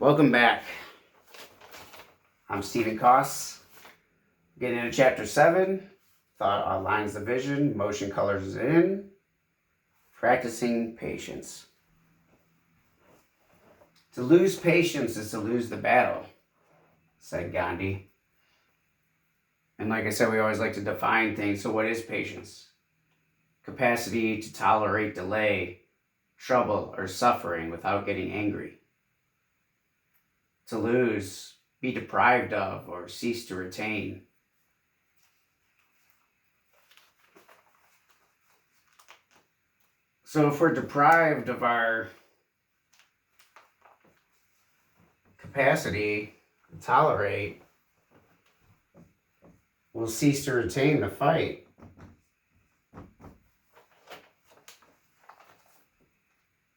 Welcome back. I'm Stephen Koss. Getting into chapter 7. Thought outlines the vision, motion colors it in. Practicing patience. To lose patience is to lose the battle, said Gandhi. And like I said, we always like to define things. So what is patience? Capacity to tolerate delay, trouble, or suffering without getting angry. To lose, be deprived of, or cease to retain. So if we're deprived of our capacity to tolerate, we'll cease to retain the fight.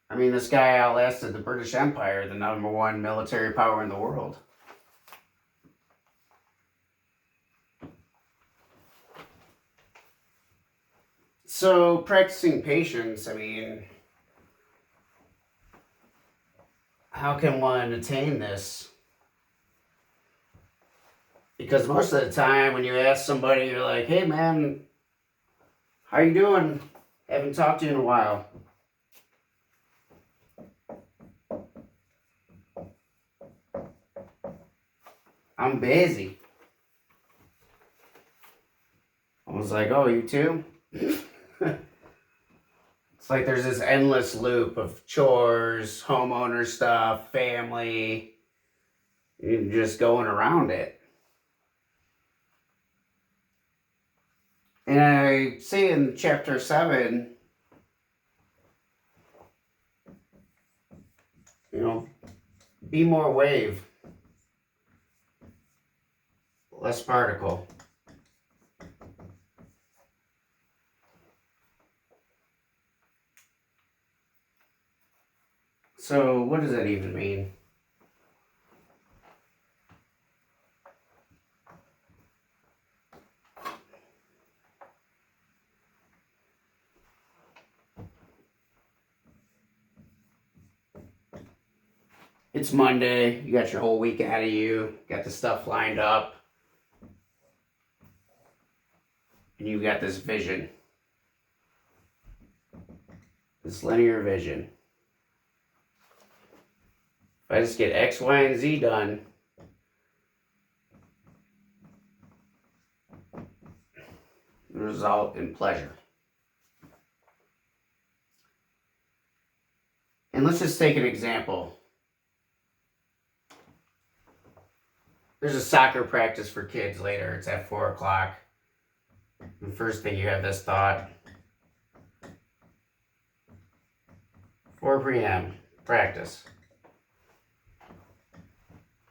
I mean, this guy outlasted the British Empire, the #1 military power in the world. So, practicing patience, I mean, how can one attain this? Because most of the time when you ask somebody, you're like, hey man, how you doing? Haven't talked to you in a while. I'm busy. I was like, oh, you too? It's like there's this endless loop of chores, homeowner stuff, family. You're just going around it. And I say in chapter 7, be more wave, less particle. So what does that even mean? It's Monday, you got your whole week ahead of you, got the stuff lined up, and you got this vision, this linear vision. If I just get X, Y, and Z done, the result in pleasure. And let's just take an example. There's a soccer practice for kids later. It's at 4 o'clock. And first thing you have this thought. 4 p.m. practice.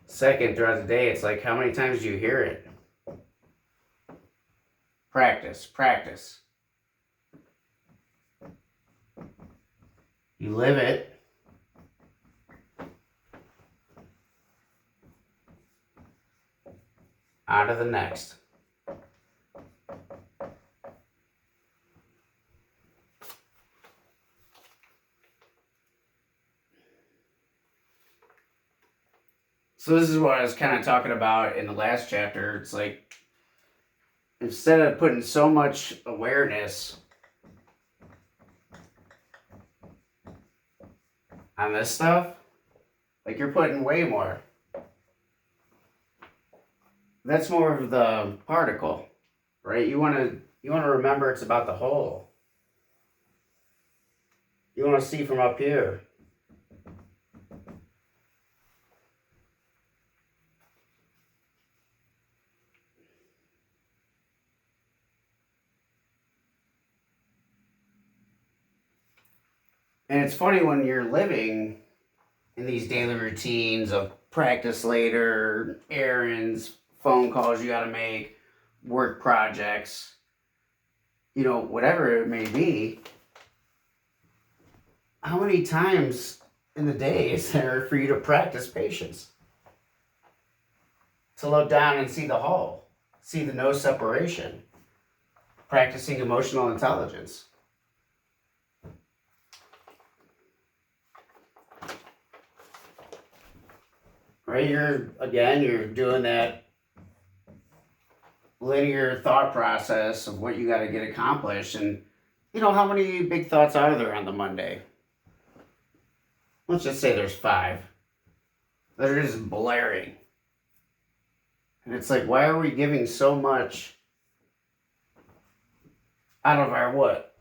Second, throughout the day, it's like, how many times do you hear it? Practice, practice. You live it. On to the next. So this is what I was kind of talking about in the last chapter. It's like, instead of putting so much awareness on this stuff, like you're putting way more. That's more of the particle, right? You want to remember it's about the whole. You want to see from up here. And it's funny when you're living in these daily routines of practice later, errands, phone calls you got to make, work projects, whatever it may be. How many times in the day is there for you to practice patience? To look down and see the whole, see the no separation, practicing emotional intelligence. right? You're doing that linear thought process of what you got to get accomplished. And, how many big thoughts are there on the Monday? Let's just say there's 5. They're just blaring. And it's like, why are we giving so much out of our what?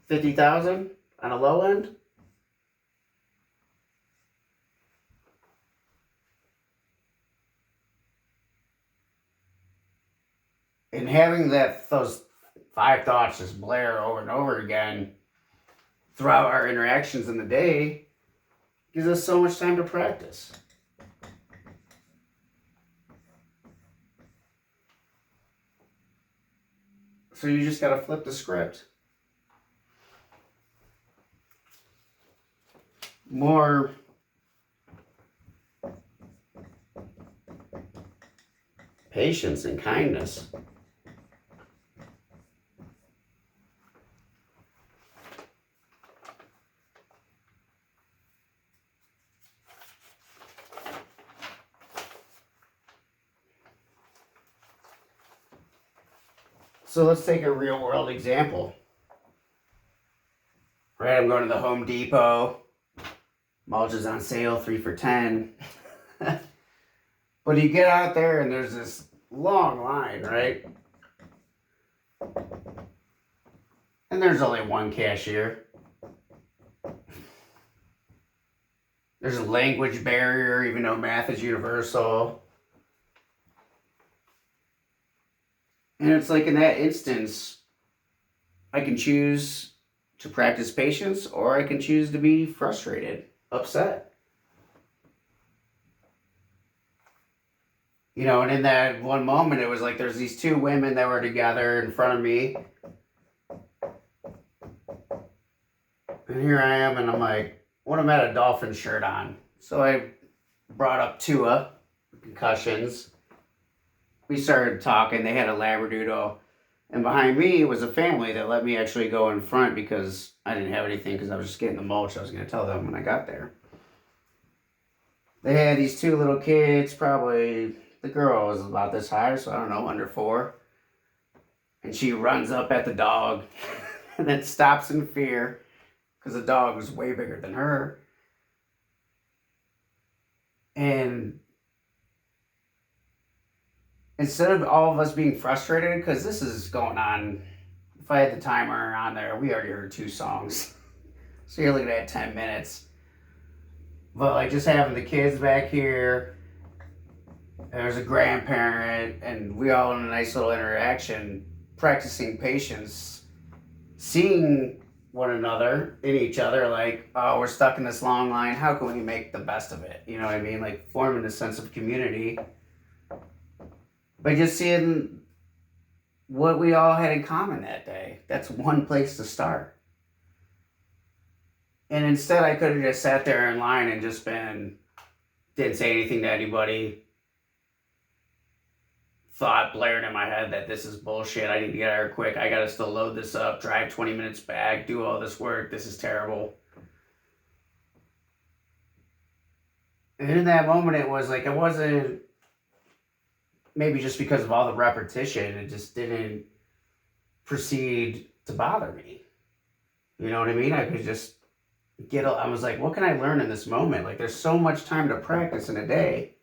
50,000 on a low end? And having those 5 thoughts just blare over and over again throughout our interactions in the day gives us so much time to practice. So you just got to flip the script. More patience and kindness. So let's take a real world example. Right, I'm going to the Home Depot. Mulch is on sale, 3 for $10. But you get out there and there's this long line, right? And there's only one cashier. There's a language barrier, even though math is universal. And it's like in that instance, I can choose to practice patience or I can choose to be frustrated, upset. And in that one moment, it was like there's these 2 women that were together in front of me. And here I am, and I'm like, what am I had a dolphin shirt on? So I brought up Tua, concussions. We started talking. They had a Labradoodle. And behind me was a family that let me actually go in front because I didn't have anything because I was just getting the mulch. I was going to tell them when I got there. They had these 2 little kids, probably the girl was about this high, so I don't know, under 4. And she runs up at the dog and then stops in fear because the dog was way bigger than her. And instead of all of us being frustrated, because this is going on, if I had the timer on there, we already heard 2 songs. So you're looking at 10 minutes. But like just having the kids back here, there's a grandparent, and we all in a nice little interaction, practicing patience, seeing one another in each other, like, oh, we're stuck in this long line. How can we make the best of it? You know what I mean? Like forming a sense of community. By just seeing what we all had in common that day. That's one place to start. And instead, I could have just sat there in line and just didn't say anything to anybody. Thought blared in my head that this is bullshit. I need to get out here quick. I got to still load this up, drive 20 minutes back, do all this work. This is terrible. And in that moment, it was like, it wasn't, maybe just because of all the repetition, it just didn't proceed to bother me. You know what I mean? I could just I was like, what can I learn in this moment? Like, there's so much time to practice in a day.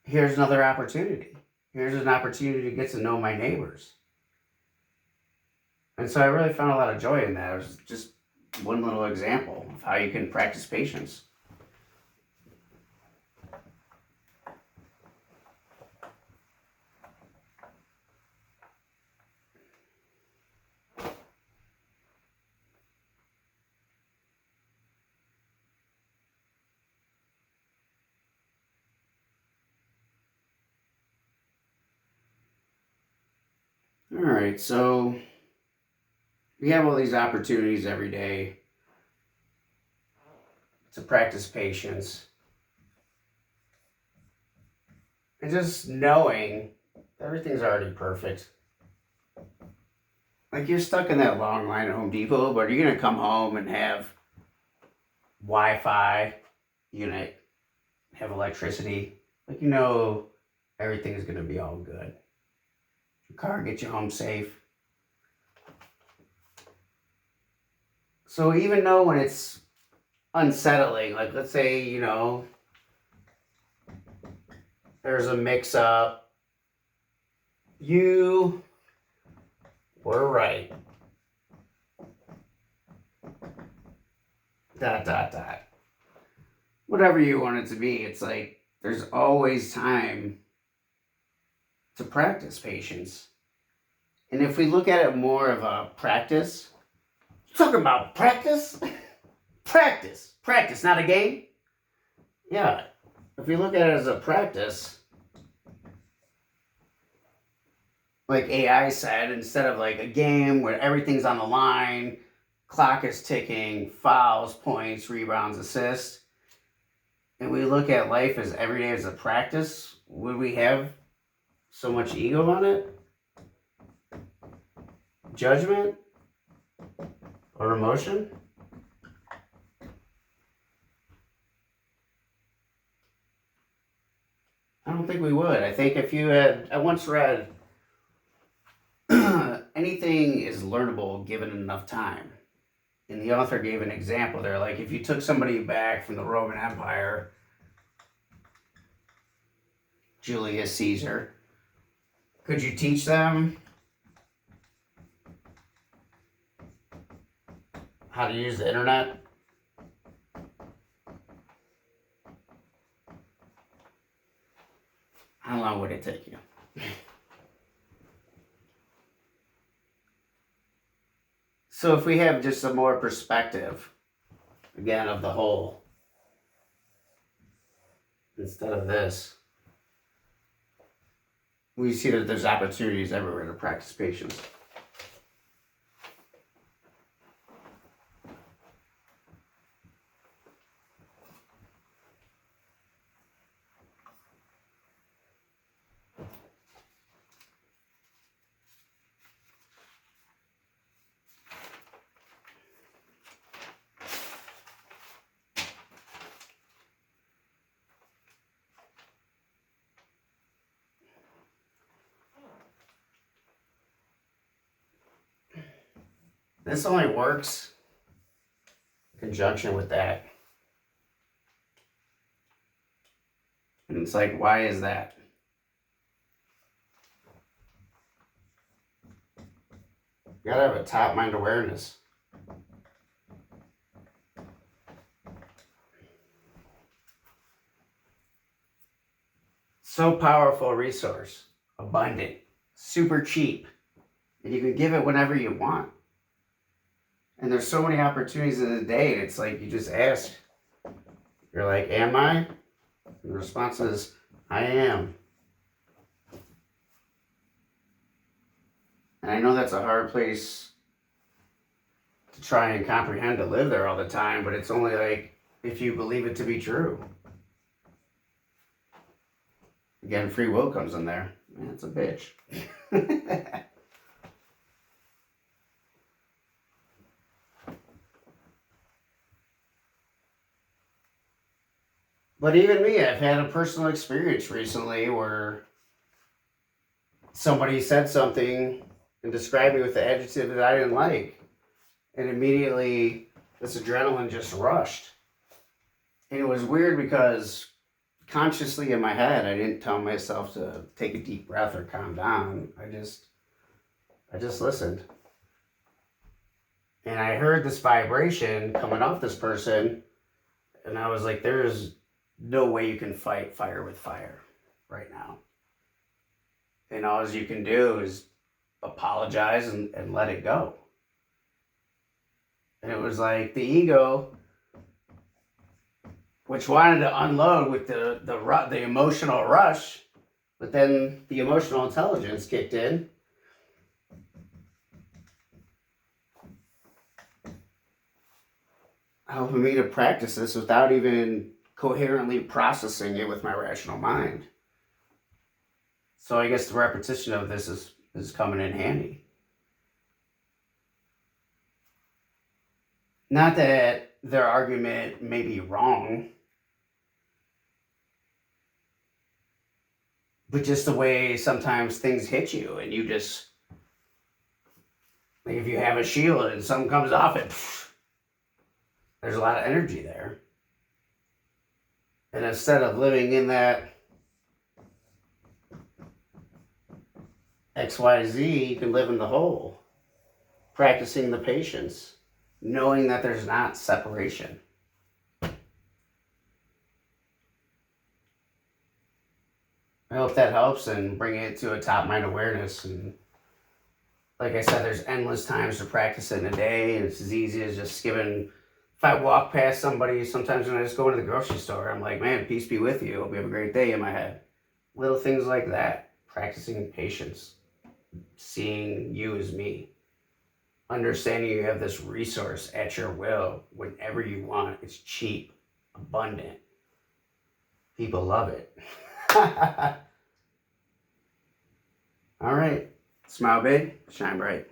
Here's another opportunity. Here's an opportunity to get to know my neighbors. And so I really found a lot of joy in that. It was just one little example of how you can practice patience. All right, so we have all these opportunities every day to practice patience. And just knowing everything's already perfect. Like, you're stuck in that long line at Home Depot, but you're going to come home and have Wi-Fi. unit, have electricity, like everything is gonna be all good. Your car gets you home safe. So even though when it's unsettling, like let's say, there's a mix up, you were right. Dot, dot, dot. Whatever you want it to be, it's like there's always time to practice patience. And if we look at it more of a practice, talking about practice? Practice, not a game? Yeah. If we look at it as a practice, like AI said, instead of like a game where everything's on the line, clock is ticking, fouls, points, rebounds, assists, and we look at life as every day as a practice, would we have so much ego on it? Judgment? Or emotion? I don't think we would. I think I once read, anything is learnable given enough time. And the author gave an example there, like if you took somebody back from the Roman Empire, Julius Caesar, could you teach them how to use the internet? How long would it take you? So if we have just some more perspective, again, of the whole, instead of this, we see that there's opportunities everywhere to practice patience. This only works in conjunction with that. And it's like, why is that? You gotta have a top mind awareness. So powerful resource, abundant, super cheap, and you can give it whenever you want. And there's so many opportunities in the day, and it's like you just ask. You're like, am I? And the response is, I am. And I know that's a hard place to try and comprehend to live there all the time, but it's only like if you believe it to be true. Again, free will comes in there. Man, it's a bitch. But even me, I've had a personal experience recently where somebody said something and described me with the adjective that I didn't like. And immediately this adrenaline just rushed. And it was weird because consciously in my head, I didn't tell myself to take a deep breath or calm down. I just listened. And I heard this vibration coming off this person. And I was like, there's no way you can fight fire with fire right now. And all you can do is apologize and let it go. And it was like the ego, which wanted to unload with the emotional rush, but then the emotional intelligence kicked in. Helping me to practice this without even coherently processing it with my rational mind. So I guess the repetition of this is coming in handy. Not that their argument may be wrong, But just the way sometimes things hit you and you just, like if you have a shield and something comes off it, there's a lot of energy there. And instead of living in that XYZ, you can live in the whole, practicing the patience, knowing that there's not separation. I hope that helps and bring it to a top mind awareness. And like I said, there's endless times to practice it in a day. And it's as easy as just skipping. If I walk past somebody, sometimes when I just go into the grocery store, I'm like, man, peace be with you. Hope you have a great day in my head. Little things like that. Practicing patience. Seeing you as me. Understanding you have this resource at your will whenever you want. It's cheap, abundant. People love it. All right. Smile big, shine bright.